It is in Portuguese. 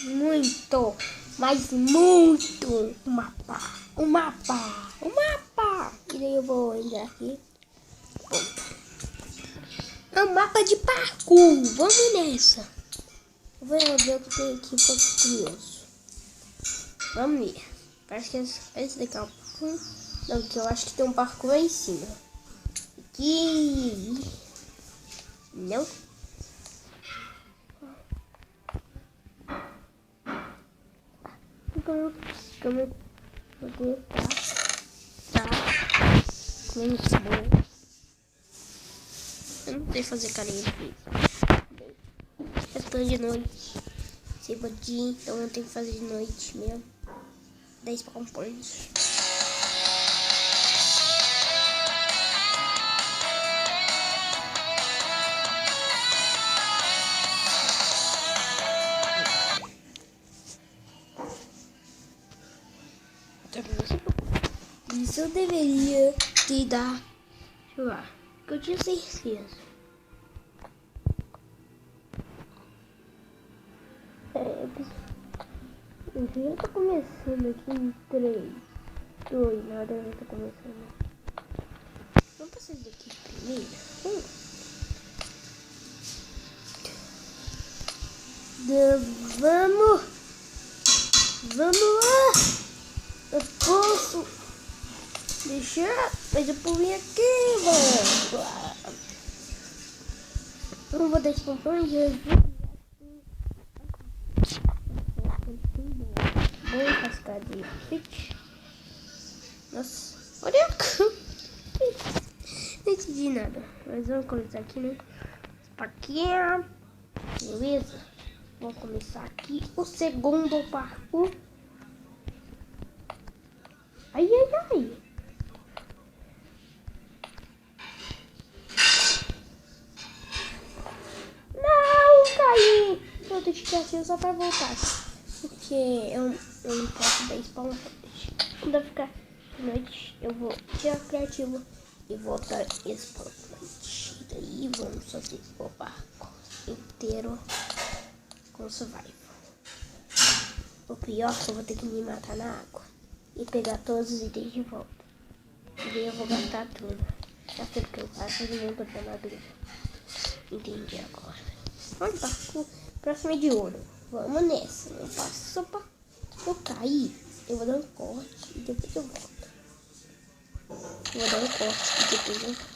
Muito, mas muito. O mapa. E daí eu vou entrar aqui. É um mapa de parkour. Vamos nessa. Vou ver o que tem aqui para curioso. Vamos ver. Parece que esse daqui é um parkour. Não, que eu acho que tem um parkour aí em cima. Aqui. Não. Como poder tá muito bom. Eu não sei fazer carinha de vídeo. É tão de noite. Sem dia, então eu tenho que fazer de noite mesmo. 10 palmões. Isso eu deveria te dar. Deixa eu ver. Que eu tinha certeza. Eu tô começando aqui em 3, 2, nada, eu tô começando. Vamos passar isso daqui primeiro. Vamos lá. Eu posso deixar, mas eu pulei aqui, mano. Eu não vou deixar com fome, Jesus. Vou cascar de fit. Nossa, olha não entendi nada. Mas vamos começar aqui, né? Paquinha. Beleza? Vamos começar aqui o segundo parkour. Ai. Não, caí. Vou deixar assim só pra voltar. Porque eu não posso dar spawn. Quando eu ficar de noite, eu vou tirar criativo e voltar spawn. E daí vamos fazer o barco inteiro com survival. O pior é que eu vou ter que me matar na água e pegar todos os itens de volta. E daí eu vou gastar tudo. Já sei porque eu faço todo mundo pra armadura. Entendi agora. Vamos barco. Próximo é de ouro. Vamos nessa. Eu faço só pra eu cair. Eu vou dar um corte e depois eu volto. Eu vou dar um corte e depois eu volto.